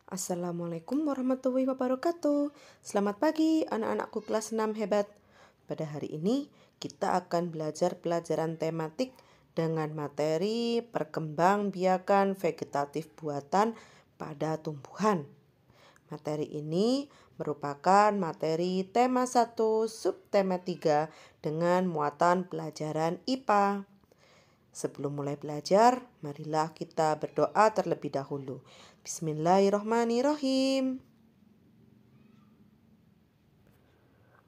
Assalamualaikum warahmatullahi wabarakatuh. Selamat pagi anak-anakku kelas 6 hebat. Pada hari ini kita akan belajar pelajaran tematik dengan materi perkembangbiakan vegetatif buatan pada tumbuhan. Materi ini merupakan materi tema 1 subtema 3 dengan muatan pelajaran IPA. Sebelum mulai belajar, marilah kita berdoa terlebih dahulu. Bismillahirrahmanirrahim.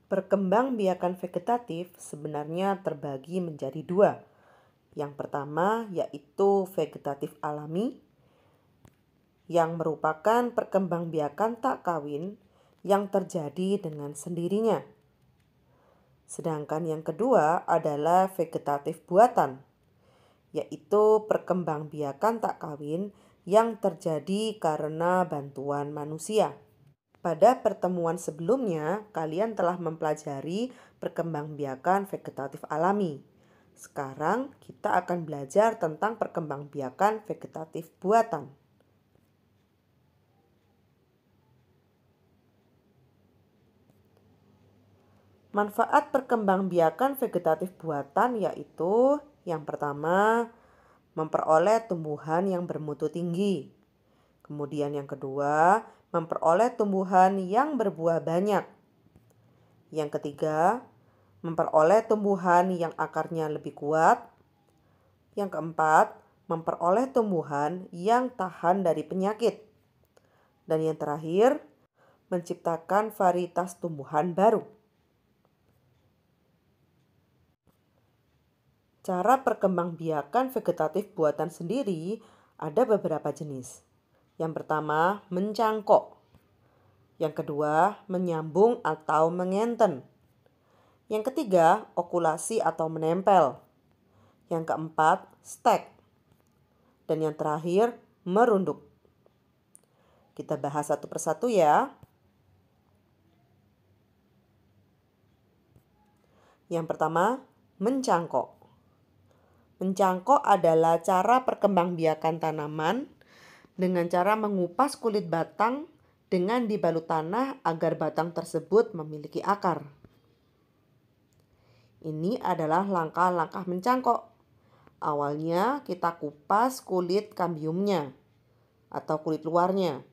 Perkembangbiakan vegetatif sebenarnya terbagi menjadi dua. Yang pertama yaitu vegetatif alami, yang merupakan perkembangbiakan tak kawin yang terjadi dengan sendirinya. Sedangkan yang kedua adalah vegetatif buatan, yaitu perkembangbiakan tak kawin yang terjadi karena bantuan manusia. Pada pertemuan sebelumnya, kalian telah mempelajari perkembangbiakan vegetatif alami. Sekarang kita akan belajar tentang perkembangbiakan vegetatif buatan. Manfaat perkembangbiakan vegetatif buatan yaitu yang pertama, memperoleh tumbuhan yang bermutu tinggi. Kemudian yang kedua, memperoleh tumbuhan yang berbuah banyak. Yang ketiga, memperoleh tumbuhan yang akarnya lebih kuat. Yang keempat, memperoleh tumbuhan yang tahan dari penyakit. Dan yang terakhir, menciptakan varietas tumbuhan baru. Cara perkembangbiakan vegetatif buatan sendiri ada beberapa jenis. Yang pertama, mencangkok. Yang kedua, menyambung atau mengenten. Yang ketiga, okulasi atau menempel. Yang keempat, stek. Dan yang terakhir, merunduk. Kita bahas satu persatu ya. Yang pertama, mencangkok. Mencangkok adalah cara perkembangbiakan tanaman dengan cara mengupas kulit batang dengan dibalut tanah agar batang tersebut memiliki akar. Ini adalah langkah-langkah mencangkok. Awalnya kita kupas kulit kambiumnya atau kulit luarnya.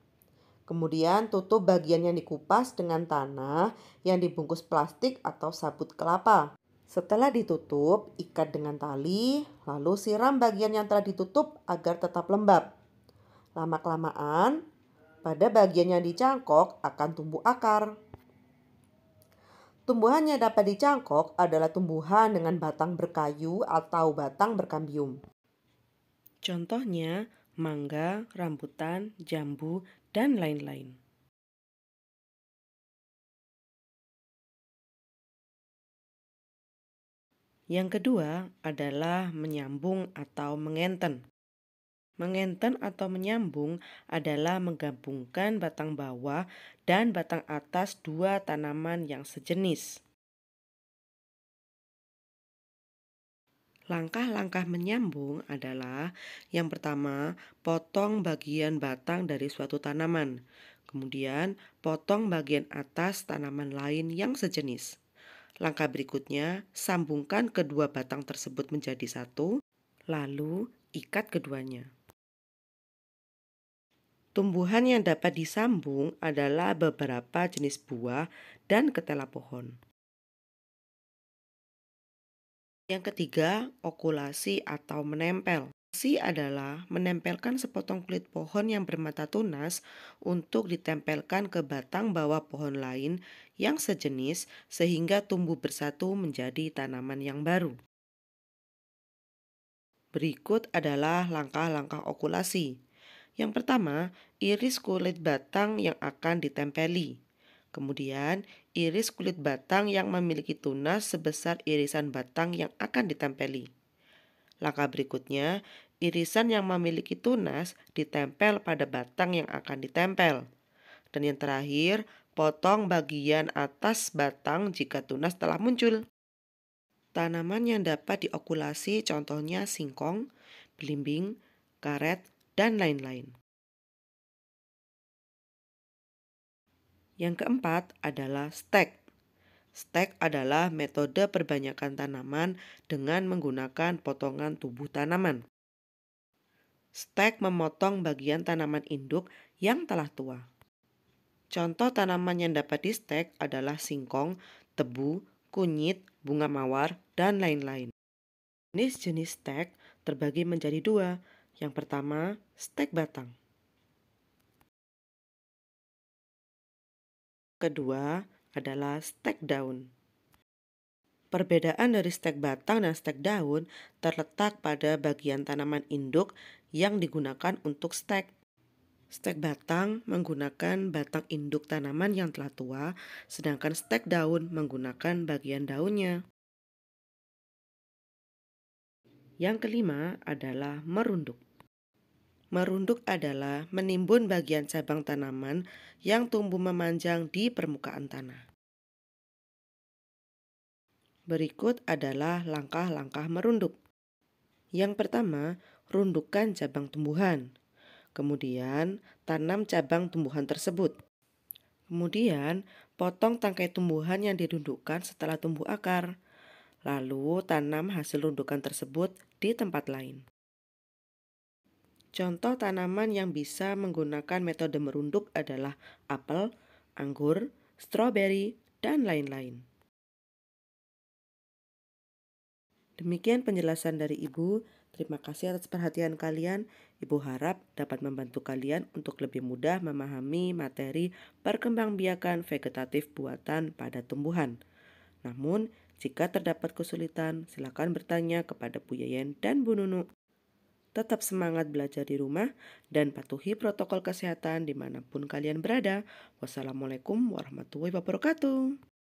Kemudian tutup bagian yang dikupas dengan tanah yang dibungkus plastik atau sabut kelapa. Setelah ditutup, ikat dengan tali, lalu siram bagian yang telah ditutup agar tetap lembab. Lama-kelamaan, pada bagian yang dicangkok akan tumbuh akar. Tumbuhan yang dapat dicangkok adalah tumbuhan dengan batang berkayu atau batang berkambium. Contohnya, mangga, rambutan, jambu, dan lain-lain. Yang kedua adalah menyambung atau mengenten. Mengenten atau menyambung adalah menggabungkan batang bawah dan batang atas dua tanaman yang sejenis. Langkah-langkah menyambung adalah yang pertama, potong bagian batang dari suatu tanaman. Kemudian, potong bagian atas tanaman lain yang sejenis. Langkah berikutnya, sambungkan kedua batang tersebut menjadi satu, lalu ikat keduanya. Tumbuhan yang dapat disambung adalah beberapa jenis buah dan ketela pohon. Yang ketiga, okulasi atau menempel. Okulasi adalah menempelkan sepotong kulit pohon yang bermata tunas untuk ditempelkan ke batang bawah pohon lain yang sejenis sehingga tumbuh bersatu menjadi tanaman yang baru. Berikut adalah langkah-langkah okulasi. Yang pertama, iris kulit batang yang akan ditempeli. Kemudian, iris kulit batang yang memiliki tunas sebesar irisan batang yang akan ditempeli. Langkah berikutnya, irisan yang memiliki tunas ditempel pada batang yang akan ditempel. Dan yang terakhir, potong bagian atas batang jika tunas telah muncul. Tanaman yang dapat diokulasi contohnya singkong, belimbing, karet, dan lain-lain. Yang keempat adalah stek. Stek adalah metode perbanyakan tanaman dengan menggunakan potongan tubuh tanaman. Stek memotong bagian tanaman induk yang telah tua. Contoh tanaman yang dapat di stek adalah singkong, tebu, kunyit, bunga mawar, dan lain-lain. Jenis-jenis stek terbagi menjadi dua. Yang pertama, stek batang. Kedua adalah stek daun. Perbedaan dari stek batang dan stek daun terletak pada bagian tanaman induk yang digunakan untuk stek. Stek batang menggunakan batang induk tanaman yang telah tua, sedangkan stek daun menggunakan bagian daunnya. Yang kelima adalah merunduk. Merunduk adalah menimbun bagian cabang tanaman yang tumbuh memanjang di permukaan tanah. Berikut adalah langkah-langkah merunduk. Yang pertama, rundukkan cabang tumbuhan. Kemudian, tanam cabang tumbuhan tersebut. Kemudian, potong tangkai tumbuhan yang dirundukkan setelah tumbuh akar. Lalu, tanam hasil rundukan tersebut di tempat lain. Contoh tanaman yang bisa menggunakan metode merunduk adalah apel, anggur, stroberi, dan lain-lain. Demikian penjelasan dari Ibu. Terima kasih atas perhatian kalian. Ibu harap dapat membantu kalian untuk lebih mudah memahami materi perkembangbiakan vegetatif buatan pada tumbuhan. Namun, jika terdapat kesulitan, silakan bertanya kepada Bu Yeyen dan Bu Nunu. Tetap semangat belajar di rumah dan patuhi protokol kesehatan dimanapun kalian berada. Wassalamualaikum warahmatullahi wabarakatuh.